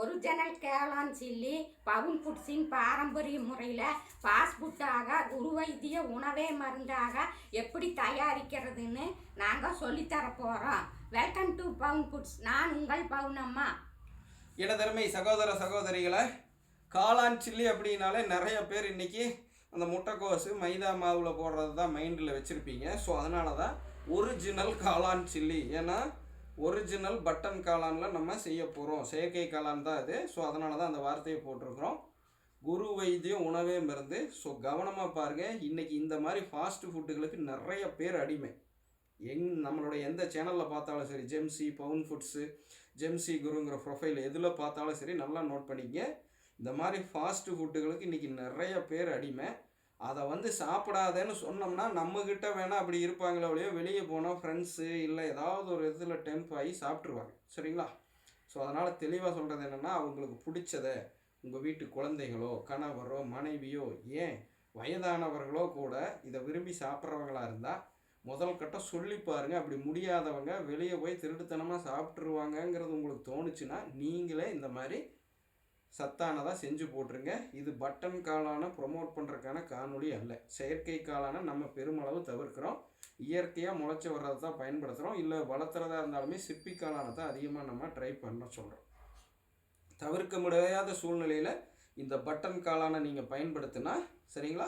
Original கேளான் chilli பவுன் ஃபுட்ஸின் பாரம்பரிய முறையில் ஃபாஸ்ட் ஃபுட்டாக குருவைத்திய உணவே மருந்தாக எப்படி தயாரிக்கிறதுன்னு நாங்கள் சொல்லித்தர போகிறோம். வெல்கம் டு பவுன் ஃபுட்ஸ். நான் உங்கள் பவுனம்மா. இடதருமை சகோதர சகோதரிகளை, காளான் சில்லி அப்படின்னாலே நிறைய பேர் இன்றைக்கி அந்த முட்டைக்கோசு மைதா மாவில் போடுறது தான் மைண்டில் வச்சுருப்பீங்க. ஸோ அதனால தான் ஒரிஜினல் காளான் சில்லி, ஏன்னா ஒரிஜினல் பட்டன் காளானில் நம்ம செய்ய போகிறோம். செயற்கை காளான் தான் இது. ஸோ அதனால தான் அந்த வார்த்தையை போட்டிருக்கிறோம். குரு வைத்தியம் உணவே மருந்து. ஸோ கவனமாக பாருங்கள். இன்றைக்கி இந்த மாதிரி ஃபாஸ்ட் ஃபுட்டுகளுக்கு நிறைய பேர் அடிமை. நம்மளுடைய எந்த சேனலில் பார்த்தாலும் சரி, ஜெம்சி பவுன் ஃபுட்ஸு, ஜெம்சி குருங்கிற ப்ரொஃபைல் எதில் பார்த்தாலும் சரி, நல்லா நோட் பண்ணிக்க. இந்த மாதிரி ஃபாஸ்ட் ஃபுட்டுகளுக்கு இன்றைக்கி நிறைய பேர் அடிமை. அதை சாப்பிடாதேன்னு சொன்னோம்னா நம்மக்கிட்ட வேணால் அப்படி இருப்பாங்களே ஒழியோ, வெளியே போனால் ஃப்ரெண்ட்ஸு இல்லை ஏதாவது ஒரு இதில் டெம்ப் ஆகி சாப்பிட்ருவாங்க. சரிங்களா? ஸோ அதனால் தெளிவாக சொல்கிறது என்னென்னா, அவங்களுக்கு பிடிச்சதை உங்கள் வீட்டு குழந்தைகளோ கணவரோ மனைவியோ ஏன் வயதானவர்களோ கூட இதை விரும்பி சாப்பிட்றவங்களாக இருந்தால் முதல் கட்டம் சொல்லி பாருங்கள். அப்படி முடியாதவங்க வெளியே போய் திருட்டுத்தனமாக சாப்பிட்ருவாங்கங்கிறது உங்களுக்கு தோணுச்சுன்னா நீங்களே இந்த மாதிரி சத்தானதாக செஞ்சு போட்டுருங்க. இது பட்டன் காளானை ப்ரொமோட் பண்ணுறதுக்கான காணொலி அல்ல. செயற்கை காளானை நம்ம பெருமளவு தவிர்க்கிறோம். இயற்கையாக முளைச்சி வர்றதை தான் பயன்படுத்துகிறோம். இல்லை வளர்த்துறதா இருந்தாலுமே சிப்பி காளானை தான் அதிகமாக நம்ம ட்ரை பண்ண சொல்கிறோம். தவிர்க்க முடியாத சூழ்நிலையில் இந்த பட்டன் காளானை நீங்கள் பயன்படுத்தினா, சரிங்களா,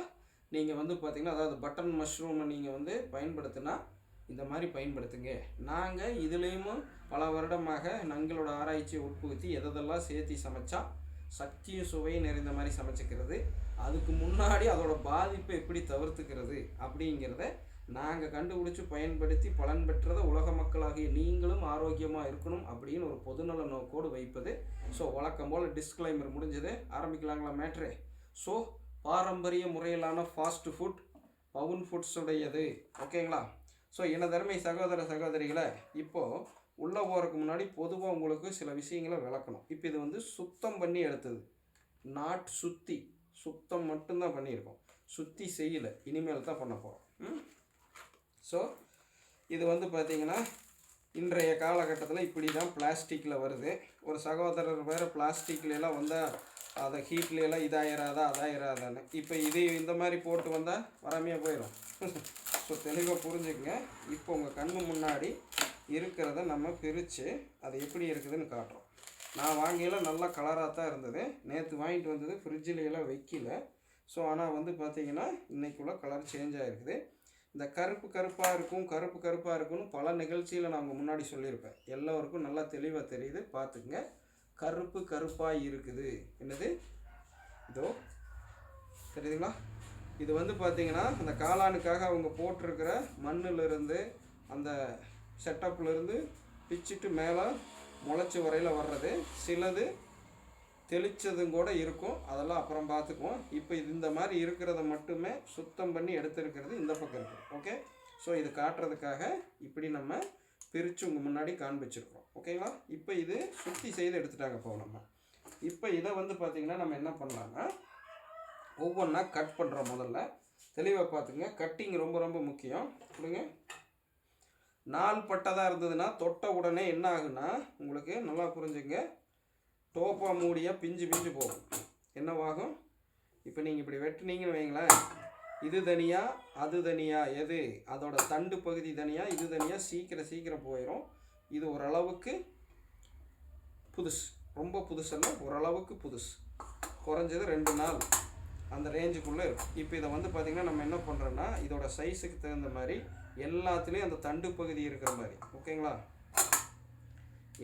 நீங்கள் பார்த்திங்கன்னா, அதாவது பட்டன் மஷ்ரூமை நீங்கள் பயன்படுத்தினா இந்த மாதிரி பயன்படுத்துங்க. நாங்கள் இதுலேயும் பல வருடமாக எங்களோட ஆராய்ச்சியை உட்புகுத்தி எதெல்லாம் சேர்த்து சமைச்சா சக்தியும் சுவையும் நிறைந்த மாதிரி சமைச்சிக்கிறது, அதுக்கு முன்னாடி அதோட பாதிப்பை எப்படி தவிர்த்துக்கிறது அப்படிங்கிறத நாங்கள் கண்டுபிடிச்சி பயன்படுத்தி பலன் பெற்றதை உலக மக்களாகிய நீங்களும் ஆரோக்கியமாக இருக்கணும் அப்படின்னு ஒரு பொதுநல நோக்கோடு வைப்பது. ஸோ வழக்கம் போல் டிஸ்க்ளைமர் முடிஞ்சது. ஆரம்பிக்கலாங்களா மேட்ரு? ஸோ பாரம்பரிய முறையிலான ஃபாஸ்ட் ஃபுட் பவுன் ஃபுட்ஸுடையது. ஓகேங்களா? ஸோ எனதருமை சகோதர சகோதரிகளை, இப்போது உள்ளே போகிறதுக்கு முன்னாடி பொதுவாக உங்களுக்கு சில விஷயங்களை விளக்கணும். இப்போ இது சுத்தம் பண்ணி எடுத்தது, நாட் சுத்தம் மட்டும்தான் பண்ணியிருக்கோம். சுத்தி செய்யலை, இனிமேல் தான் பண்ண போகிறோம். ஸோ இது பார்த்திங்கன்னா இன்றைய காலகட்டத்தில் இப்படி தான் பிளாஸ்டிக்கில் வருது. ஒரு சகோதரர் வேறு பிளாஸ்டிக்லாம் வந்தால் அதை ஹீட்லாம் இதாயிராதா அதாயிராதான்னு. இப்போ இது இந்த மாதிரி போட்டு வந்தால் வராமையாக போயிடும். ஸோ தெளிவாக புரிஞ்சுக்கங்க. இப்போ உங்கள் கண்ணு முன்னாடி இருக்கிறத நம்ம பிரித்து அது எப்படி இருக்குதுன்னு காட்டுறோம். நான் வாங்கியில் நல்லா கலராக தான் இருந்தது. நேற்று வாங்கிட்டு வந்தது ஃப்ரிட்ஜிலையெல்லாம் வைக்கல. ஸோ ஆனால் பார்த்திங்கன்னா இன்றைக்குள்ள கலர் சேஞ்ச் ஆகிருக்குது. இந்த கருப்பாக இருக்கும்னு பல நிகழ்ச்சியில் நான் உங்கள் முன்னாடி சொல்லியிருப்பேன். எல்லோருக்கும் நல்லா தெளிவாக தெரியுது, பார்த்துக்குங்க. கருப்பாக இருக்குது. என்னது இதோ தெரியுதுங்களா? இது பார்த்திங்கன்னா அந்த காளானுக்காக அவங்க போட்டிருக்கிற மண்ணிலிருந்து அந்த செட்டப்லேருந்து பிச்சுட்டு மேலே முளைச்சி வரையில் வர்றது. சிலது தெளித்ததும் கூட இருக்கும், அதெல்லாம் அப்புறம் பார்த்துக்குவோம். இப்போ இந்த மாதிரி இருக்கிறத மட்டுமே சுத்தம் பண்ணி எடுத்துருக்கிறது இந்த பக்கம் இருக்குது. ஓகே? ஸோ இது காட்டுறதுக்காக இப்படி நம்ம பிரித்து உங்கள் முன்னாடி காண்பிச்சிருக்கோம். ஓகேங்களா? இப்போ இது சுத்தி செய்து எடுத்துட்டாங்க. இப்போ நம்ம இப்போ இதை பார்த்திங்கன்னா நம்ம என்ன பண்ணலான்னா ஒவ்வொன்றா கட் பண்ணுறோம். முதல்ல தெளிவாக பார்த்துங்க. கட்டிங் ரொம்ப ரொம்ப முக்கியம். கொடுங்க. நாள் பட்டதாக இருந்ததுன்னா தொட்ட உடனே என்ன ஆகுன்னா, உங்களுக்கு நல்லா புரிஞ்சுங்க, டோப்பா மூடியாக பிஞ்சு போகும். என்னவாகும்? இப்போ நீங்கள் இப்படி வெட்டினீங்கன்னு வைங்களேன், இது தனியாக அது தனியாக, எது அதோட தண்டு பகுதி தனியாக இது தனியாக, சீக்கிரம் போயிடும். இது ஓரளவுக்கு புதுசு, ரொம்ப புதுசல்ல, ஓரளவுக்கு புதுசு, குறைஞ்சது 2 நாள் அந்த ரேஞ்சுக்குள்ளே இருக்கும். இப்போ இதை பார்த்திங்கன்னா நம்ம என்ன பண்ணுறோன்னா, இதோட சைஸுக்கு தகுந்த மாதிரி எல்லாத்துலேயும் அந்த தண்டு பகுதி இருக்கிற மாதிரி. ஓகேங்களா?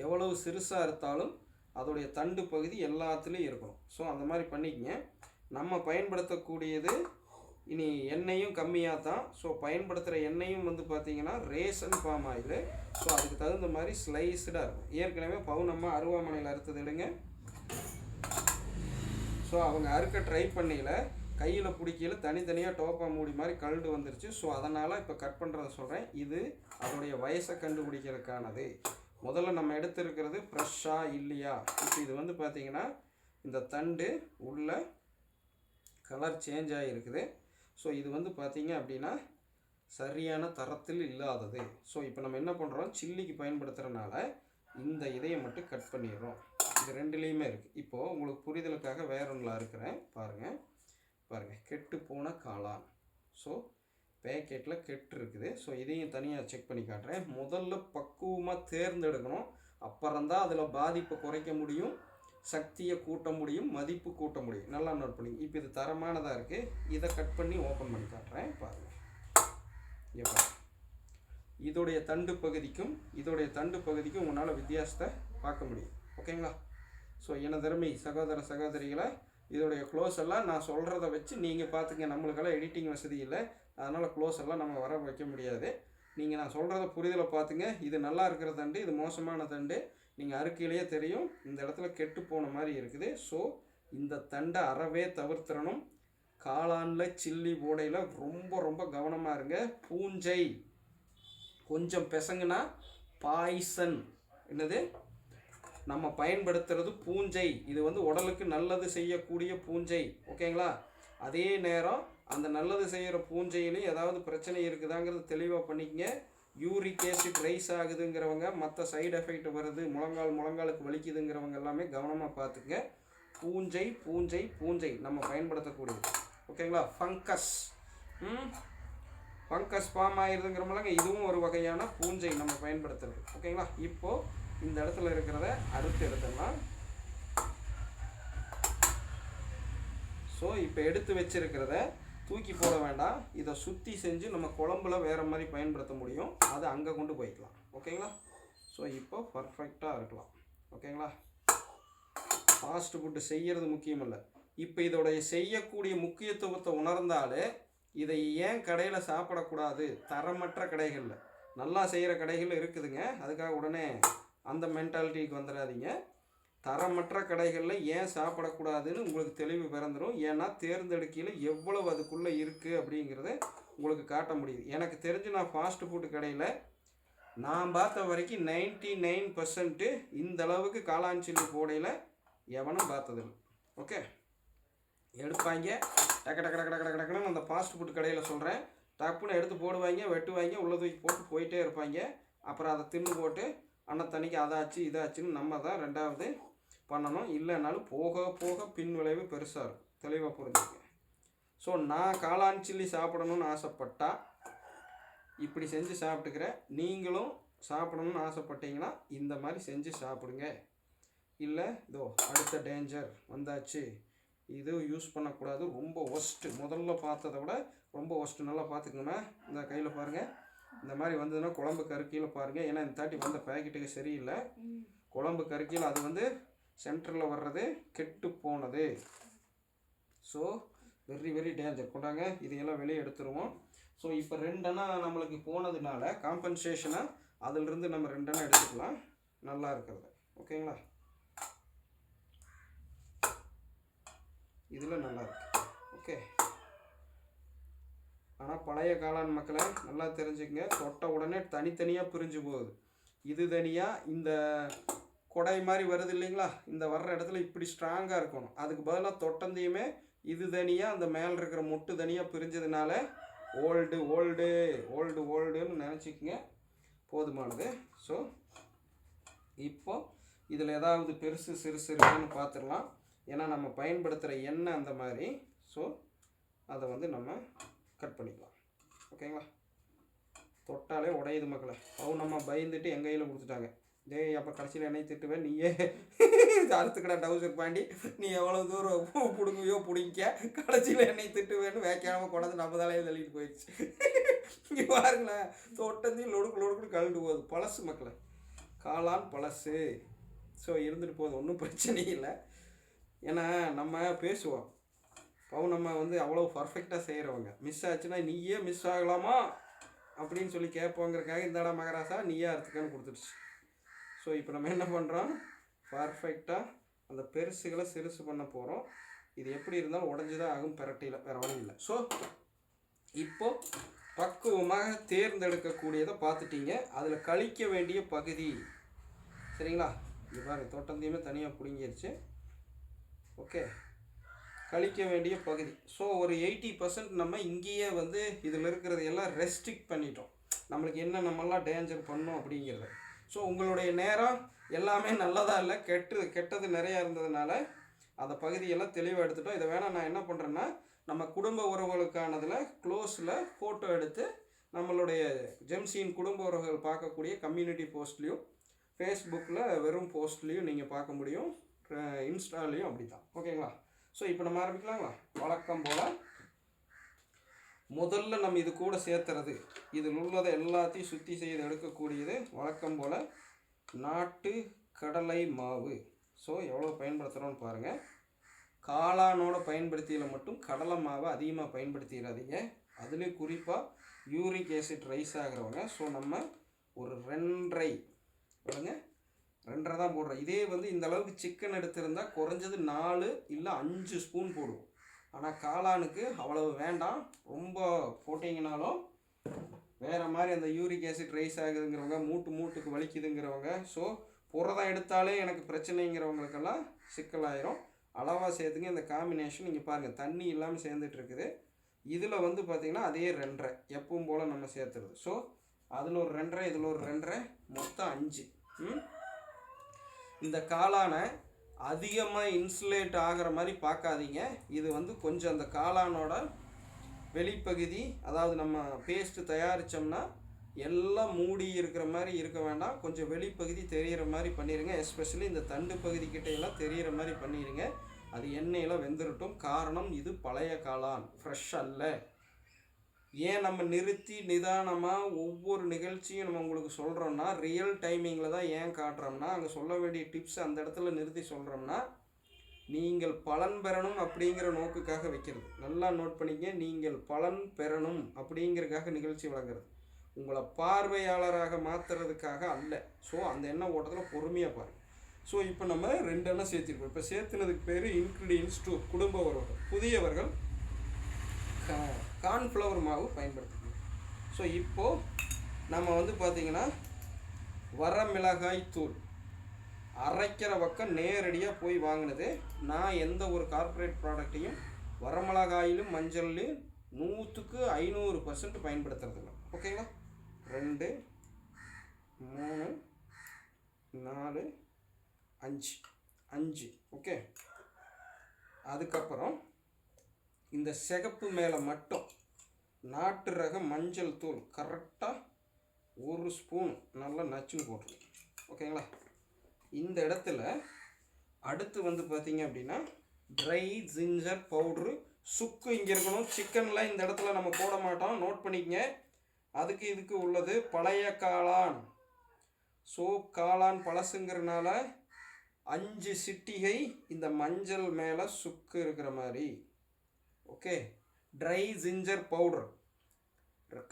எவ்வளவு சிறுசாக இருந்தாலும் அதோடைய தண்டு பகுதி எல்லாத்துலேயும் இருக்கணும். ஸோ அந்த மாதிரி பண்ணிக்கங்க. நம்ம பயன்படுத்தக்கூடியது இனி எண்ணெயும் கம்மியாக தான். ஸோ பயன்படுத்துகிற எண்ணெயும் பார்த்திங்கன்னா ரேசன் பாம் ஆயில். ஸோ அதுக்கு தகுந்த மாதிரி ஸ்லைஸ்டாக இருக்கும். ஏற்கனவே பவுனம்மா அருவாமனையில் அறுத்தது இல்லைங்க. ஸோ அவங்க அறுக்க ட்ரை பண்ணல, கையில் பிடிக்கல, தனித்தனியாக டோப்பா மூடி மாதிரி கழுடு வந்துருச்சு. ஸோ அதனால் இப்போ கட் பண்ணுறத சொல்கிறேன். இது அதோடைய வயசை கண்டுபிடிக்கிறதுக்கானது. முதல்ல நம்ம எடுத்துருக்கிறது ஃப்ரெஷ்ஷாக இல்லையா. இப்போ இது பார்த்திங்கன்னா இந்த தண்டு உள்ள கலர் சேஞ்ச் ஆகிருக்குது. ஸோ இது பார்த்திங்க அப்படின்னா சரியான தரத்தில் இல்லாதது. ஸோ இப்போ நம்ம என்ன பண்ணுறோம், சில்லிக்கு பயன்படுத்துகிறனால இந்த இதையை மட்டும் கட் பண்ணிடுறோம். இது ரெண்டுலேயுமே இருக்குது. இப்போது உங்களுக்கு புரிதலுக்காக வேற ஒன்றில் இருக்கிறேன் பாருங்கள். கெட்டு போன காளான். ஸோ பேக்கெட்டில் கெட்டு இருக்குது. ஸோ இதையும் தனியாக செக் பண்ணி காட்டுறேன். முதல்ல பக்குவமாக தேர்ந்தெடுக்கணும். அப்புறம்தான் அதில் பாதிப்பை குறைக்க முடியும், சக்தியை கூட்ட முடியும், மதிப்பு கூட்ட முடியும். நல்லா நோட் பண்ணி. இப்போ இது தரமானதாக இருக்குது. இதை கட் பண்ணி ஓப்பன் பண்ணி காட்டுறேன் பாருங்கள். இங்கே பாருங்கள், இதோடைய தண்டு பகுதிக்கும் உங்களால் வித்தியாசத்தை பார்க்க முடியும். ஓகேங்களா? ஸோ எனதருமை சகோதர சகோதரிகளை, இதோடைய க்ளோஸ் எல்லாம் நான் சொல்கிறத வச்சு நீங்கள் பார்த்துங்க. நம்மளுக்கெல்லாம் எடிட்டிங் வசதி இல்லை, அதனால் க்ளோஸ் எல்லாம் நம்ம வர வைக்க முடியாது. நீங்கள் நான் சொல்கிறத புரிதலை பார்த்துங்க. இது நல்லா இருக்கிற தண்டு, இது மோசமான தண்டு. நீங்கள் அறுக்கையிலேயே தெரியும் இந்த இடத்துல கெட்டு போன மாதிரி இருக்குது. ஸோ இந்த தண்டை அறவே தவிர்த்திடணும். காளானில் சில்லி போடையில் ரொம்ப ரொம்ப கவனமாக இருங்க. பூஞ்சை கொஞ்சம் பெசங்குனா பாய்சன். என்னது நம்ம பயன்படுத்துறது பூஞ்சை. இது வந்து உடலுக்கு நல்லது செய்யக்கூடிய பூஞ்சை. ஓகேங்களா? அதே நேரம் அந்த நல்லது செய்கிற பூஞ்சையிலையும் ஏதாவது பிரச்சனை இருக்குதாங்கிறது தெளிவாக பண்ணிக்கங்க. யூரிக் ஆசிட் ரைஸ் ஆகுதுங்கிறவங்க, மற்ற சைடு எஃபெக்ட் வருது, முழங்காலுக்கு வலிக்குதுங்கிறவங்க எல்லாமே கவனமாக பார்த்துங்க. பூஞ்சை நம்ம பயன்படுத்தக்கூடியது. ஓகேங்களா? ஃபங்கஸ் ஃபார்ம் ஆகிருதுங்கிறவங்க இதுவும் ஒரு வகையான பூஞ்சை நம்ம பயன்படுத்துறது. ஓகேங்களா? இப்போது இந்த இடத்துல இருக்கிறத அடுத்து எடுத்துடலாம். ஸோ இப்போ எடுத்து வச்சிருக்கிறத தூக்கி போட வேண்டாம். இதை சுற்றி செஞ்சு நம்ம குழம்புல வேறு மாதிரி பயன்படுத்த முடியும். அதை அங்கே கொண்டு போய்க்கலாம். ஓகேங்களா? ஸோ இப்போ பர்ஃபெக்டாக இருக்கலாம். ஓகேங்களா? ஃபாஸ்ட் ஃபுட்டு செய்கிறது முக்கியம் இல்லை. இப்போ இதோடைய செய்யக்கூடிய முக்கியத்துவத்தை உணர்ந்தாலே இதை ஏன் கடையில் சாப்பிடக்கூடாது, தரமற்ற கடைகளில் நல்லா செய்கிற கடைகள் இருக்குதுங்க. அதுக்காக உடனே அந்த மென்டாலிட்டிக்கு வந்துடாதீங்க. தரமற்ற கடைகளில் ஏன் சாப்பிடக்கூடாதுன்னு உங்களுக்கு தெளிவு பிறந்துடும். ஏன்னா தேர்ந்தெடுக்கையில் எவ்வளவு அதுக்குள்ளே இருக்குது அப்படிங்கிறத உங்களுக்கு காட்ட முடியுது. எனக்கு தெரிஞ்சு நான் ஃபாஸ்ட் ஃபுட்டு கடையில் நான் பார்த்த வரைக்கும் 99% இந்த அளவுக்கு காளான் சில்லி போடையில் எவனும் பார்த்ததில்லை. ஓகே, எடுப்பாங்க டக்குன்னு அந்த ஃபாஸ்ட் ஃபுட் கடையில் சொல்கிறேன், டப்புன்னு எடுத்து போடுவாங்க, வெட்டுவாங்க, உள்ள தூக்கி போட்டு போயிட்டே இருப்பாங்க. அப்புறம் அதை தின்னு போட்டு அன்னத்தன்னைக்கு அதாச்சு இதாச்சுன்னு நம்ம தான் ரெண்டாவது பண்ணணும். இல்லைனாலும் போக போக பின் விளைவு பெருசாக இருக்கும். தெளிவாக புரிஞ்சுக்க. ஸோ நான் காளான் சில்லி சாப்பிடணும்னு ஆசைப்பட்டால் இப்படி செஞ்சு சாப்பிட்டுக்கிறேன். நீங்களும் சாப்பிடணும்னு ஆசைப்பட்டீங்கன்னா இந்த மாதிரி செஞ்சு சாப்பிடுங்க. இல்லை இதோ அடுத்த டேஞ்சர் வந்தாச்சு, இது யூஸ் பண்ணக்கூடாது, ரொம்ப ஒஸ்ட்டு, முதல்ல பார்த்ததை விட ரொம்ப ஒஸ்ட்டு. நல்லா பார்த்துக்கோங்க. இந்த கையில் பாருங்கள், இந்த மாதிரி வந்ததுன்னா குழம்பு கருக்கியில் பாருங்கள். ஏன்னா இந்த தாட்டி வந்த பேக்கெட்டுக்கு சரியில்லை. குழம்பு கருக்கியில் அது வந்து சென்டரில் வர்றது கெட்டு போனது. So very danger. கொண்டாங்க, இதையெல்லாம் வெளியே எடுத்துருவோம். ஸோ இப்போ 2 அணா நம்மளுக்கு போனதுனால காம்பன்சேஷனாக அதிலிருந்து நம்ம 2 அணா எடுத்துக்கலாம். நல்லா இருக்கிறது. ஓகேங்களா? இதில் நல்லா இருக்கு. ஓகே, ஆனால் பழைய காளான் மக்களை நல்லா தெரிஞ்சுக்கங்க, தொட்ட உடனே தனித்தனியாக பிரிஞ்சு போகுது. இது தனியாக இந்த கொடை மாதிரி வருது இல்லைங்களா, இந்த வர்ற இடத்துல இப்படி ஸ்ட்ராங்காக இருக்கணும். அதுக்கு பதிலாக தொட்டந்தையுமே இது தனியாக அந்த மேலே இருக்கிற மொட்டு தனியாக பிரிஞ்சதுனால ஓல்டுன்னு நினச்சிக்கங்க, போதுமானது. ஸோ இப்போ இதில் ஏதாவது பெருசு சிறுசு இருக்குன்னு பார்த்துடலாம். ஏன்னா நம்ம பயன்படுத்துகிற எண்ணெய் அந்த மாதிரி. ஸோ அதை வந்து நம்ம கட் பண்ணிக்கலாம். ஓகேங்களா? தொட்டாலே உடையுது மக்களை. நம்ம பயந்துட்டு எங்கள் கையில் கொடுத்துட்டாங்க. டேய் அப்போ கடைசியில் என்னை திட்டுவேன், நீயே அறுத்துக்கடா டவுசர் பாண்டி, நீ எவ்வளோ தூரம் பிடுங்குவியோ பிடிங்க, கடைசியில் என்னை திட்டுவேன்னு வேக்காமல் கொண்டாந்து நம்ம தலையில் தள்ளிட்டு போயிடுச்சு. இங்கே பாருங்களேன், தொட்டந்தையும் லொடுக்கு கழுண்டு போகுது. பழசு மக்களை, காளான் பழசு. ஸோ இருந்துட்டு போகுது, ஒன்றும் பிரச்சனை இல்லை. ஏன்னா நம்ம பேசுவோம், நம்ம வந்து அவ்வளோ பர்ஃபெக்டாக செய்கிறவங்க. மிஸ் ஆச்சுன்னா நீயே மிஸ் ஆகலாமா அப்படின்னு சொல்லி கேட்போங்கிறக்காக இந்தாடா மகராசா நீயே அறுத்துக்கன்னு கொடுத்துடுச்சு. ஸோ இப்போ நம்ம என்ன பண்ணுறோம், பர்ஃபெக்டாக அந்த பெருசுகளை சிறுசு பண்ண போகிறோம். இது எப்படி இருந்தாலும் உடஞ்சி தான் ஆகும், பெரட்டியில் வேறு வழி இல்லை. ஸோ இப்போது பக்குவமாக தேர்ந்தெடுக்கக்கூடியதை பார்த்துட்டீங்க. அதில் கழிக்க வேண்டிய பகுதி சரிங்களா, இது பாருங்க தோட்டத்தையுமே தனியாக பிடுங்கிருச்சு. ஓகே, கழிக்க வேண்டிய பகுதி. ஸோ ஒரு 80% நம்ம இங்கேயே வந்து இதில் இருக்கிறது எல்லாம் ரெஸ்ட்ரிக்ட் பண்ணிட்டோம். நம்மளுக்கு என்ன நம்மளாம் டேஞ்சர் பண்ணோம் அப்படிங்கிறத. ஸோ உங்களுடைய நேரம் எல்லாமே நல்லதா இல்லை, கெட்டது நிறையா இருந்ததுனால அந்த பகுதியெல்லாம் தெளிவாக எடுத்துட்டோம். இதை வேணால் நான் என்ன பண்ணுறேன்னா நம்ம குடும்ப உறவுகளுக்கானதில் க்ளோஸில் ஃபோட்டோ எடுத்து நம்மளுடைய ஜெம்சியின் குடும்ப உறவுகள் பார்க்கக்கூடிய கம்யூனிட்டி போஸ்ட்லேயும் ஃபேஸ்புக்கில் வெறும் போஸ்ட்லேயும் நீங்கள் பார்க்க முடியும், இன்ஸ்டாலேயும் அப்படி தான். ஓகேங்களா? ஸோ இப்போ நம்ம ஆரம்பிக்கலாங்களா? வழக்கம் போல் முதல்ல நம்ம இது கூட சேர்த்துறது, இதில் உள்ளதை எல்லாத்தையும் சுற்றி செய்து எடுக்கக்கூடியது வழக்கம் போல் நாட்டு கடலை மாவு. ஸோ எவ்வளோ பயன்படுத்துகிறோன்னு பாருங்கள். காளானோட பயன்படுத்தியில் மட்டும் கடலை மாவை அதிகமாக பயன்படுத்திடாதீங்க. அதுலேயும் குறிப்பாக யூரிக் ஆசிட் ரைஸ் ஆகிறவங்க. ஸோ நம்ம ஒரு 2.5 தான் போடுறோம். இதே வந்து இந்த அளவுக்கு சிக்கன் எடுத்திருந்தால் குறைஞ்சது 4 இல்லை 5 ஸ்பூன் போடுவோம். ஆனால் காளானுக்கு அவ்வளவு வேண்டாம். ரொம்ப போட்டிங்கனாலும் வேறு மாதிரி அந்த யூரிக் ஆசிட் ரைஸ் ஆகுதுங்கிறவங்க, மூட்டுக்கு வலிக்குதுங்கிறவங்க, ஸோ புரதம் எடுத்தாலே எனக்கு பிரச்சனைங்கிறவங்களுக்கெல்லாம் சிக்கலாயிரும். அளவாக சேர்த்துங்க. இந்த காம்பினேஷன் நீங்கள் பாருங்கள், தண்ணி இல்லாமல் சேர்ந்துட்டு இருக்குது. இதில் வந்து பார்த்திங்கன்னா அதே 2.5 எப்பவும் போல் நம்ம சேர்த்துறது. ஸோ அதில் ஒரு 2.5, இதில் ஒரு 2.5, மொத்தம் 5. இந்த காளானை அதிகமாக இன்சுலேட் ஆகிற மாதிரி பார்க்காதீங்க. இது வந்து கொஞ்சம் அந்த காளானோட வெளிப்பகுதி, அதாவது நம்ம பேஸ்ட்டு தயாரித்தோம்னா எல்லாம் மூடி இருக்கிற மாதிரி இருக்க வேண்டாம், கொஞ்சம் வெளிப்பகுதி தெரிகிற மாதிரி பண்ணிடுங்க. எஸ்பெஷலி இந்த தண்டு பகுதிக்கிட்ட எல்லாம் தெரிகிற மாதிரி பண்ணிடுங்க. அது எண்ணெயில் வெந்துருட்டும். காரணம் இது பழைய காளான், ஃப்ரெஷ் அல்ல. ஏன் நம்ம நிறுத்தி நிதானமாக ஒவ்வொரு நிகழ்ச்சியும் நம்ம உங்களுக்கு சொல்கிறோம்னா, ரியல் டைமிங்கில் தான் ஏன் காட்டுறோம்னா, அங்கே சொல்ல வேண்டிய டிப்ஸ் அந்த இடத்துல நிறுத்தி சொல்கிறோம்னா நீங்கள் பலன் பெறணும் அப்படிங்கிற நோக்குக்காக வைக்கிறது. நல்லா நோட் பண்ணிக்க, நீங்கள் பலன் பெறணும் அப்படிங்கிறதுக்காக நிகழ்ச்சி வழங்குறது, உங்களை பார்வையாளராக மாற்றுறதுக்காக அல்ல. ஸோ அந்த எண்ணெய் ஓட்டத்தில் பொறுமையாக பாருங்கள். ஸோ இப்போ நம்ம 2 எண்ணெய் சேர்த்திருக்கோம். இப்போ சேர்த்துனதுக்கு பேர் இன்க்ரீடியன்ஸ் 2. குடும்ப உறவுகள் புதியவர்கள் கார்ன்ஃப்ளவர் மாவு பயன்படுத்திக்கணும். ஸோ இப்போது நம்ம வந்து பார்த்திங்கன்னா வரமிளகாய் தூள் அரைக்கிற பக்கம் நேரடியாக போய் வாங்கினது. நான் எந்த ஒரு கார்ப்பரேட் ப்ராடக்டையும் வரமிளகாயிலும் மஞ்சள்லையும் 100க்கு 500% பயன்படுத்துறதில்ல. ஓகேங்களா? 2, 3, 4, 5. ஓகே. அதுக்கப்புறம் இந்த சிகப்பு மேலே மட்டும் நாட்டு ரக மஞ்சள் தூள் கரெக்டாக 1 ஸ்பூன் நல்லா நச்சுன்னு போட்டுருங்க. ஓகேங்களா? இந்த இடத்துல அடுத்து வந்து பார்த்திங்க அப்படின்னா ட்ரை ஜிஞ்சர் பவுட்ரு, சுக்கு இங்கே இருக்கணும். சிக்கனில் இந்த இடத்துல நம்ம போட மாட்டோம், நோட் பண்ணிக்கங்க. அதுக்கு இதுக்கு உள்ளது பழைய காளான். ஸோ காளான் பழசுங்கிறனால 5 சிட்டிகை இந்த மஞ்சள் மேலே சுக்கு இருக்கிற மாதிரி. Okay. Try ginger powder,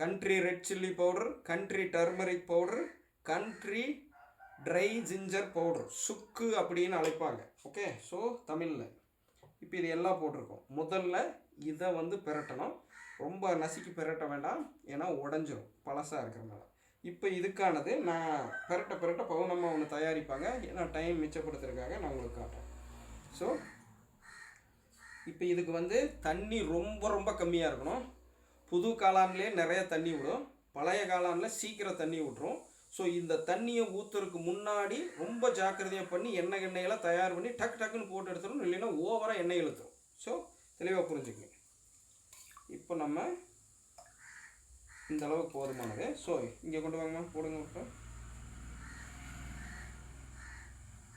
country red chilli powder, country turmeric powder, country try ginger powder, சுக்கு அப்படின்னு அழைப்பாங்க. ஓகே. ஸோ தமிழில் இப்போ இது எல்லாம் போட்டிருக்கோம். முதல்ல இதை வந்து பெரட்டணும். ரொம்ப நசுக்கி பெரட்ட வேண்டாம், ஏன்னா உடஞ்சிரும் பழசாக இருக்கிறனால. இப்போ இதுக்கானது நான் பெரட்ட பவுனமாக ஒன்று தயாரிப்பாங்க, ஏன்னா டைம் மிச்சப்படுத்துறதுக்காக நான் உங்களுக்கு காட்டுறேன். ஸோ இப்போ இதுக்கு வந்து தண்ணி ரொம்ப கம்மியாக இருக்கணும். புது காளான்லேயே நிறைய தண்ணி விடும், பழைய காளானில் சீக்கிரம் தண்ணி விட்டுரும். ஸோ இந்த தண்ணியை ஊற்றுறதுக்கு முன்னாடி ரொம்ப ஜாக்கிரதையாக பண்ணி எண்ணெயெல்லாம் தயார் பண்ணி டக்குன்னு போட்டு எடுத்துடணும், இல்லைன்னா ஓவராக எண்ணெய் இழுத்துரும். ஸோ தெளிவாக புரிஞ்சுக்கங்க. இப்போ நம்ம இந்த அளவுக்கு போதுமானது. ஸோ இங்கே கொண்டு வாங்க, போடுங்க. இப்போ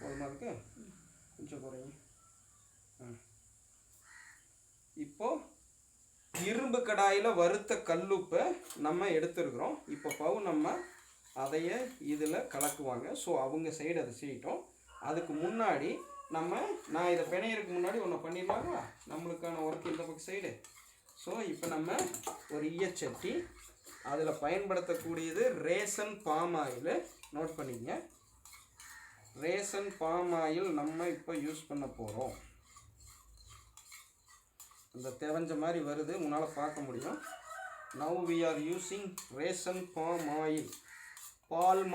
போதுமானதுக்கு கொஞ்சம் குறைங்க. இப்போது இரும்பு கடாயில் வறுத்த கல்லுப்பை நம்ம எடுத்துருக்குறோம். இப்போ நம்ம அதைய இதில் கலக்குவாங்க. ஸோ அவங்க சைடு அதை செய்யட்டும். அதுக்கு முன்னாடி நான் இதை பிணையறதுக்கு முன்னாடி ஒன்று பண்ணிடலாங்களா, நம்மளுக்கான ஒர்க் இந்த பக்கம் சைடு. ஸோ இப்போ நம்ம ஒரு ஈயச்சட்டி, அதில் பயன்படுத்தக்கூடியது ரேசன் பாம் ஆயில். நோட் பண்ணிக்கங்க, ரேசன் பாம் ஆயில் நம்ம இப்போ யூஸ் பண்ண போகிறோம். இந்த தேவஞ்ச மாதிரி வருது, உன்னால் பார்க்க முடியும். Now we are using ration palm oil. Palm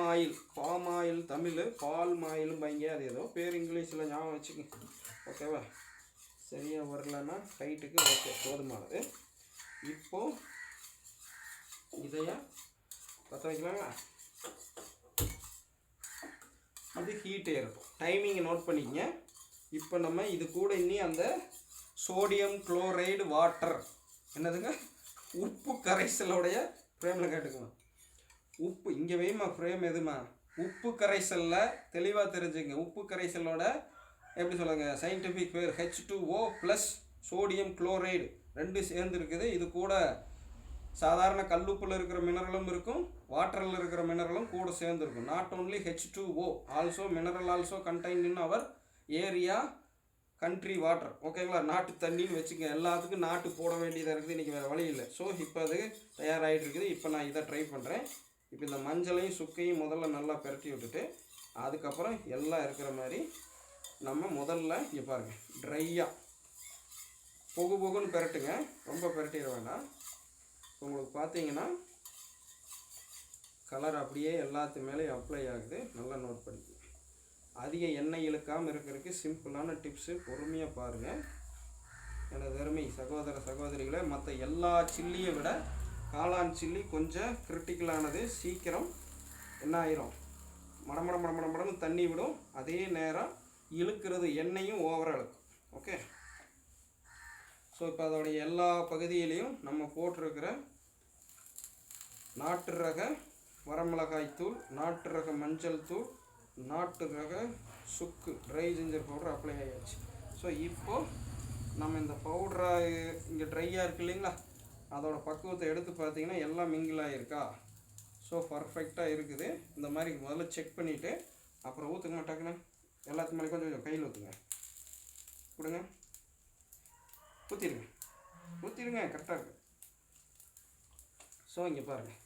oil Tamil, palm ஆயிலும் பைங்க, அது ஏதோ பேர் இங்கிலீஷில் ஞாபகம் வச்சுக்கோங்க. ஓகேவா? சரியாக வரலன்னா ஹைட்டுக்கு ஓகே, போதுமானது. இப்போது இதைய பற்ற வைக்கலாங்களா? இது ஹீட் ஏறும். டைமிங்கை நோட் பண்ணிக்கங்க. இப்போ நம்ம இது கூட இன்னி அந்த சோடியம் குளோரைடு வாட்டர் என்னதுங்க உப்பு கரைசலோடைய ஃப்ரேமில் கேட்டுக்குமா. உப்பு இங்கே வைமா ஃப்ரேம் எதுமா உப்பு கரைசலில் தெளிவாக தெரிஞ்சுங்க. உப்பு கரைசலோட எப்படி சொல்லுங்க சயின்டிஃபிக் பேர் H2O ப்ளஸ் சோடியம் குளோரைடு ரெண்டு சேர்ந்து இருக்குது. இது கூட சாதாரண கல்லுப்பில் இருக்கிற மினரலும் இருக்கும், வாட்டரில் இருக்கிற மினரலும் கூட சேர்ந்துருக்கும். Not only H2O also mineral also contained in our area country water. ஓகேங்களா, நாட்டு தண்ணின்னு வச்சுங்க. எல்லாத்துக்கும் நாட்டு போட வேண்டியதாக இருக்குது, இன்றைக்கி வேறு வழி இல்லை. ஸோ இப்போ அது தயாராகிட்டு இருக்குது. இப்போ நான் இதை ட்ரை பண்ணுறேன். இப்போ இந்த மஞ்சளையும் சுக்கையும் முதல்ல நல்லா பெரட்டி விட்டுட்டு அதுக்கப்புறம் எல்லாம் இருக்கிற மாதிரி நம்ம முதல்ல இங்கே பாருங்கள் ட்ரையாக பொகுன்னு பெரட்டுங்க, ரொம்ப பெரட்டிட வேண்டாம். உங்களுக்கு பார்த்தீங்கன்னா கலர் அப்படியே எல்லாத்து மேலேயும் அப்ளை ஆகுது. நல்லா நோட் பண்ணிக்கோங்க. அதிக எண்ணெய் இழுக்காமல் இருக்கிறதுக்கு சிம்பிளான டிப்ஸு, பொறுமையாக பாருங்கள். எனது அருமை சகோதர சகோதரிகளை, மற்ற எல்லா சில்லியை விட காளான் சில்லி கொஞ்சம் கிரிட்டிக்கலானது. சீக்கிரம் என்ன ஆயிரும், மடமடன்னு தண்ணி விடும். அதே நேரம் இழுக்கிறது எண்ணெயும் ஓவராக இழுக்கும். ஓகே, ஸோ இப்போ அதோடைய எல்லா பகுதியிலையும் நம்ம போட்டிருக்கிற நாட்டு ரக வரமிளகாய் தூள், நாட்டு ரக மஞ்சள் தூள், நாட்டு ரக சுக்கு ட்ரை ஜிஞ்சர் பவுடர் அப்ளை ஆகியாச்சு. ஸோ இப்போது நம்ம இந்த பவுடரை இங்கே ட்ரையாக இருக்குது இல்லைங்களா, அதோட பக்குவத்தை எடுத்து பார்த்தீங்கன்னா எல்லாம் மிங்கிள் ஆகிருக்கா. ஸோ பர்ஃபெக்டாக இருக்குது. இந்த மாதிரி முதல்ல செக் பண்ணிவிட்டு அப்புறம் ஊற்றுக்க மாட்டாங்கண்ணே, எல்லாத்துக்கு மேலே கொஞ்சம் கொஞ்சம் கையில் ஊற்றுங்க, கொடுங்க, ஊற்றிடுங்க கரெக்டாக இருக்குது. ஸோ இங்கே பாருங்கள்,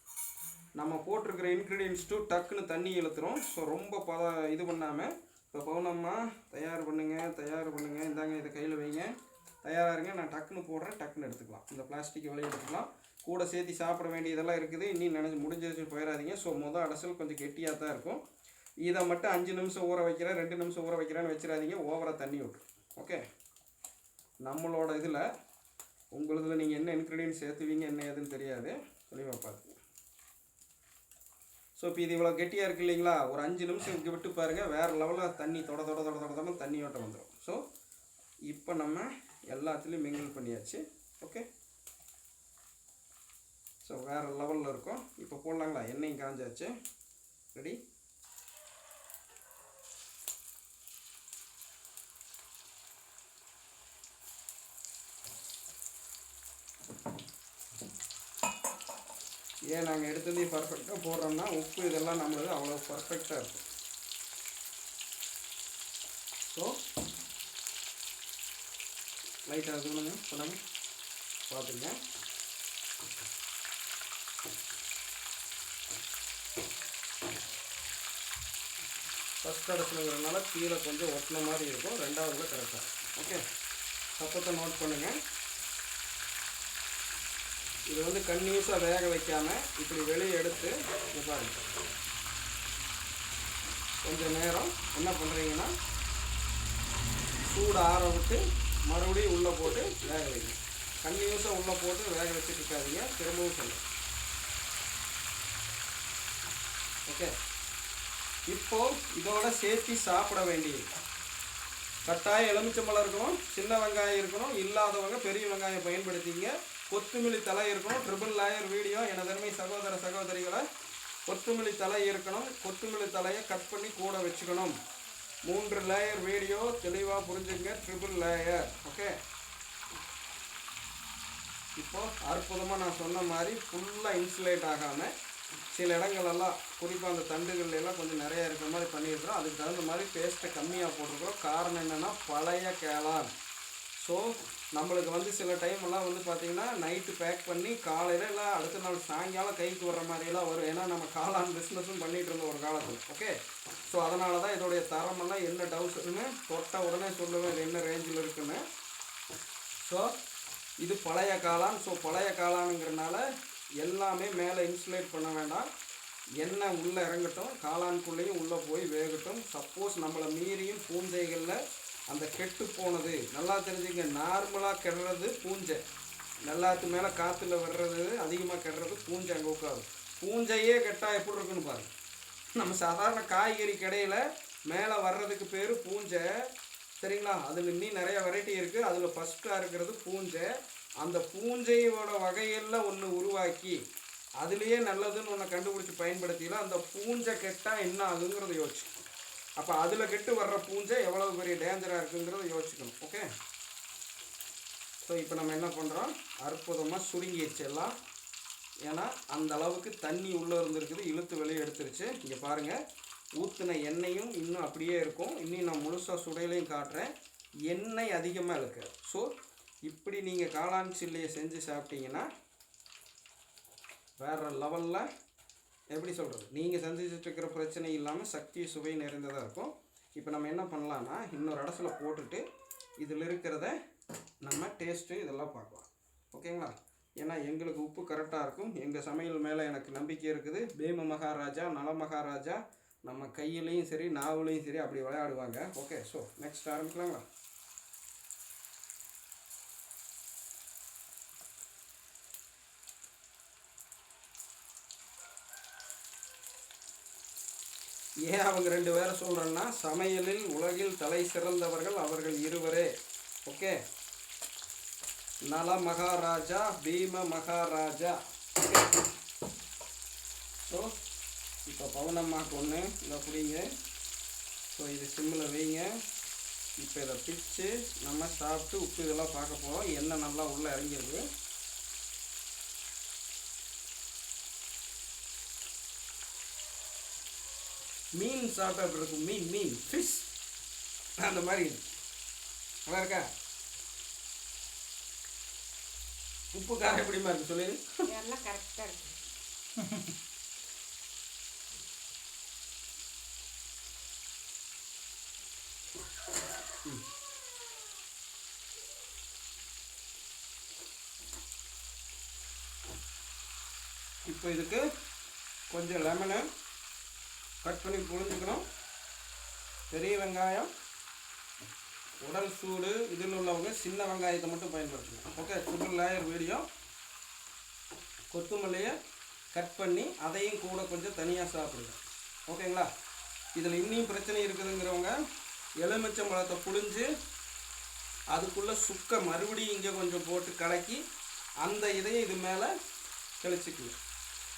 நம்ம போட்டிருக்கிற இன்க்ரீடியன்ஸ் டூ டக்குன்னு தண்ணி இழுத்துரும். ஸோ ரொம்ப இது பண்ணாமல் இப்போ பவுனம்மா தயார் பண்ணுங்கள், இந்தாங்க இதை கையில் வைங்க, தயாராக இருங்க, நான் டக்குன்னு போடுறேன், டக்குன்னு எடுத்துக்கலாம். இந்த பிளாஸ்டிக் வெளியே எடுத்துக்கலாம். கூட சேர்த்து சாப்பிட வேண்டியதெல்லாம் இருக்குது, இன்னும் முடிஞ்சிருச்சு போயிடாதீங்க. ஸோ அடசல் கொஞ்சம் கெட்டியாக தான் இருக்கும். இதை மட்டும் 5 நிமிஷம் ஊற வைக்கிறேன், 2 நிமிஷம் ஊற வைக்கிறேன்னு வச்சிடாதீங்க, ஓவராக தண்ணி விட்டுரும். ஓகே, நம்மளோட இதில் உங்களுதில் நீங்கள் என்ன இன்க்ரீடியன்ட் சேர்த்துவீங்க என்ன ஏதுன்னு தெரியாது, தெளிவாக பார்த்துங்க. ஸோ இப்போ இது இவ்வளோ கெட்டியாக இருக்குது இல்லைங்களா, ஒரு 5 நிமிஷம் இங்கே விட்டு பாருங்கள், வேறு லெவலில் தண்ணி தொட தண்ணி ஓட்டம் வந்துடும். ஸோ இப்போ நம்ம எல்லாத்துலேயும் மிங்கிள் பண்ணியாச்சு. ஓகே, ஸோ வேறு லெவலில் இருக்கும். இப்போ போடலாங்களா, எண்ணெயும் காஞ்சாச்சு, ரெடி. ஏன் நாங்கள் எடுத்ததே பர்ஃபெக்டாக போடுறோம்னா உப்பு இதெல்லாம் நம்மளுக்கு அவ்வளோ பர்ஃபெக்டாக இருக்கும். ஸோ லைட்டாக தூணுங்க சொல்லுங்க பார்த்துங்க. ஃபஸ்ட் அடசுங்கிறதுனால கீழே கொஞ்சம் ஒட்டின மாதிரி இருக்கும், ரெண்டாவதுல கரெக்டாக. ஓகே, சத்தத்தை நோட் பண்ணுங்கள். இது வந்து கன்யூஸாக வேக வைக்காமல் இப்படி வெளியே எடுத்து பாருங்க, கொஞ்சம் நேரம் என்ன பண்ணுறீங்கன்னா சூடு ஆற விட்டு மறுபடியும் உள்ளே போட்டு வேக வைங்க. கன்யூஸாக உள்ளே போட்டு வேக வச்சுட்டு இருக்காதீங்க, திரும்பவும் சொல்லுங்கள். ஓகே, இப்போது இதோட சேர்த்து சாப்பிட வேண்டியது கட்டாயம் எலுமிச்சம்பழம் இருக்கணும், சின்ன வெங்காயம் இருக்கணும், இல்லாதவங்க பெரிய வெங்காயம் பயன்படுத்திங்க. கொத்தமல்லி தலை இருக்கணும். ட்ரிபிள் லேயர் வீடியோ எனதன்மை சகோதர சகோதரிகளை, கொத்தமல்லி தலை இருக்கணும். கொத்தமல்லி தலையை கட் பண்ணி கூட வச்சுக்கணும். 3 லேயர் வீடியோ தெளிவாக புரிஞ்சுங்க, ட்ரிபிள் லேயர். ஓகே, இப்போது அற்புதமாக நான் சொன்ன மாதிரி ஃபுல்லாக இன்சுலேட் ஆகாமல் சில இடங்களெல்லாம் குறிப்பாக அந்த தண்டுகள் எல்லாம் கொஞ்சம் நிறையா இருக்கிற மாதிரி பண்ணியிருக்கிறோம். அதுக்கு தகுந்த மாதிரி பேஸ்ட்டை கம்மியாக போட்டிருக்கிறோம். காரணம் என்னென்னா பழைய காளான். ஸோ நம்மளுக்கு வந்து சில டைமெல்லாம் வந்து பார்த்திங்கன்னா நைட்டு பேக் பண்ணி காலையில் இல்லை அடுத்த நாள் சாயங்காலம் கைக்கு வர்ற மாதிரியெல்லாம் வரும். ஏன்னா நம்ம காளான் பிஸ்னஸும் பண்ணிகிட்டு இருந்தோம் ஒரு காலத்தில். ஓகே, ஸோ அதனால தான் இதோடைய தரமெல்லாம் என்ன டவுட்ஸுன்னு தொட்ட உடனே சொல்லுவேன் இது என்ன ரேஞ்சில் இருக்குன்னு. ஸோ இது பழைய காளான். ஸோ பழைய காளானுங்கிறனால எல்லாமே மேலே இன்சுலேட் பண்ண வேண்டாம், எண்ணெய் உள்ளே இறங்கட்டும், காளானுக்குள்ளேயும் உள்ளே போய் வேகட்டும். சப்போஸ் நம்மளை மீறியும் பூஞ்சைகளில் அந்த கெட்டு போனது நல்லா தெரிஞ்சுங்க. நார்மலாக கெடுறது பூஞ்சை, நல்லாத்து மேலே காற்றுல வர்றது அதிகமாக கெடுறது பூஞ்சை. அங்கே உட்காது பூஞ்சையே கெட்டால் எப்படி இருக்குன்னு பாருங்கள். நம்ம சாதாரண காய்கறி கடையில் மேலே வர்றதுக்கு பேர் பூஞ்சை. சரிங்களா? அதில் இன்னும் நிறைய வெரைட்டி இருக்குது. அதில் ஃபஸ்ட்டாக இருக்கிறது பூஞ்சை. அந்த பூஞ்சையோட வகையில் ஒன்று உருவாக்கி அதுலேயே நல்லதுன்னு ஒன்று கண்டுபிடிச்சி பயன்படுத்திக்கலாம். அந்த பூஞ்சை கெட்டால் என்ன ஆகுங்கிறத யோசிச்சு, அப்போ அதில் கெட்டு வர்ற பூஞ்சை எவ்வளோ பெரிய டேஞ்சராக இருக்குங்கிறத யோசிக்கணும். ஓகே, ஸோ இப்போ நம்ம என்ன பண்ணுறோம், அற்புதமாக சுருங்கிடுச்சு எல்லாம். ஏன்னா அந்த அளவுக்கு தண்ணி உள்ளே இருந்துருக்குது, இழுத்து வெளியே எடுத்துருச்சு. இங்கே பாருங்கள், ஊற்றின எண்ணெயும் இன்னும் அப்படியே இருக்கும். இன்னும் நான் முழுசாக சுடையிலையும் காட்டுறேன். எண்ணெய் அதிகமாக இருக்காது. ஸோ இப்படி நீங்கள் காளான் சில்லியை செஞ்சு சாப்பிட்டீங்கன்னா வேறு லெவலில், எப்படி சொல்கிறது, நீங்கள் செஞ்சுட்டு இருக்கிற பிரச்சனை இல்லாமல் சக்தி சுவை நிறைந்ததாக இருக்கும். இப்போ நம்ம என்ன பண்ணலான்னா, இன்னொரு இடத்துல போட்டுட்டு இதில் இருக்கிறத நம்ம டேஸ்ட்டு இதெல்லாம் பார்க்கலாம். ஓகேங்களா? ஏன்னா எங்களுக்கு உப்பு கரெக்டாக இருக்கும். எங்கள் சமையல் மேலே எனக்கு நம்பிக்கை இருக்குது. பீம மகாராஜா, நல மகாராஜா நம்ம கையிலையும் சரி நாவுலையும் சரி அப்படி விளையாடுவாங்க. ஓகே, ஸோ நெக்ஸ்ட் ஆரம்பிக்கலாங்களா? ஏன் அவங்க 2 பேரை சொல்கிறேன்னா, சமையலில் உலகில் தலை சிறந்தவர்கள் அவர்கள் இருவரே. ஓகே, நல மகாராஜா, பீம மகாராஜா. ஓகே, ஸோ இப்போ பவனம்மாக்கு ஒன்று இதை பிடிங்க. ஸோ இது சிம்மில் வைங்க. இப்போ இதை பிச்சு நம்ம சாப்பிட்டு உப்பு இதெல்லாம் பார்க்க போகிறோம். எண்ணெய் நல்லா உள்ளே இறங்கிடுது. மீன் சாப்பிட்டா அப்படி இருக்கும். மீன் ஃபிஷ் அந்த மாதிரி நல்லா இருக்கா? உப்பு காரம் எப்படிமா இருக்கு சொல்லு. எல்லாம் கரெக்டாக இருக்கு. இப்போ இதுக்கு கொஞ்சம் லெமனை கட் பண்ணி புழிஞ்சுக்கணும். பெரிய வெங்காயம், உடல் சூடு இதில் உள்ளவங்க சின்ன வெங்காயத்தை மட்டும் பயன்படுத்தணும். Okay, triple layer video. கொத்தமல்லியை கட் பண்ணி அதையும் கூட கொஞ்சம் தனியாக சாப்பிடுங்க. ஓகேங்களா? இதில் இன்னும் பிரச்சனை இருக்குதுங்கிறவங்க எலுமிச்சம்பழத்தை புழிஞ்சு அதுக்குள்ளே சுக்க மறுபடியும் இங்கே கொஞ்சம் போட்டு கலக்கி அந்த இதையும் இது மேலே தெளிச்சிக்குங்க.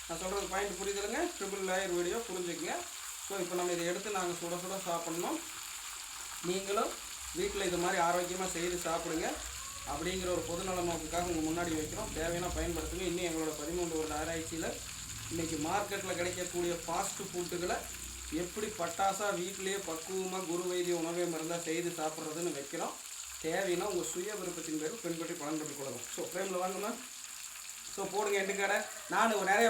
நான் சொல்கிறது பாயிண்ட் புரியுதுங்க. ட்ரிபிள் லேயர் வீடியோ புரிஞ்சுக்குங்க. ஸோ இப்போ நம்ம இதை எடுத்து நாங்கள் சுட சுட சாப்பிட்ணும். நீங்களும் வீட்டில் இது மாதிரி ஆரோக்கியமாக செய்து சாப்பிடுங்க அப்படிங்கிற ஒரு பொதுநல நோக்குக்காக உங்கள் முன்னாடி வைக்கிறோம். தேவையான பயன்படுத்துங்க. இன்னும் எங்களோட 13 வருட ஆராய்ச்சியில் இன்றைக்கி மார்க்கெட்டில் கிடைக்கக்கூடிய ஃபாஸ்ட் ஃபுட்டுகளை எப்படி பட்டாசாக வீட்டிலேயே பக்குவமாக குரு வைத்திய உணவே மருந்தாக செய்து சாப்பிட்றதுன்னு வைக்கிறோம். தேவைன்னா உங்கள் சுய விருப்பத்தின் பேர் பின்பற்றி பலன் பெற்றுக்கொள்ளணும். ஸோ ஃப்ரேமில் வாங்கணும்னா ஸோ போடுங்க எண்டுக்காடை. நானும் நிறைய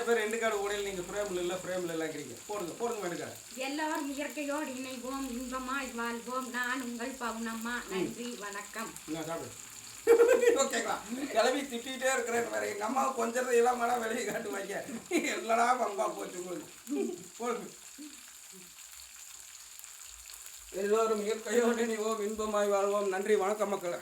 பேர் எண்டுக்காடு உடையில் நீங்கள் ஃப்ரேமில் இல்லை இருக்கிறீங்க. போடுங்க எண்டுக்காடை. எல்லாரும் இயற்கையோடு இணைவோம், இன்பமாய் வாழ்வோம். நான் உங்கள் பவுனம்மா. நன்றி, வணக்கம். சாப்பிடு. ஓகேங்களா? கிளம்பி திட்டிகிட்டே இருக்கிறேன் வேறு. எங்கள் அம்மா கொஞ்சம் இல்லாமலாம் வெளியே காட்டுவாங்க. இல்லடா பம்பா போச்சு போடுங்க. எல்லோரும் இயற்கையோடு இணைவோம், இன்பமாய் வாழ்வோம். நன்றி, வணக்கம் மக்களை.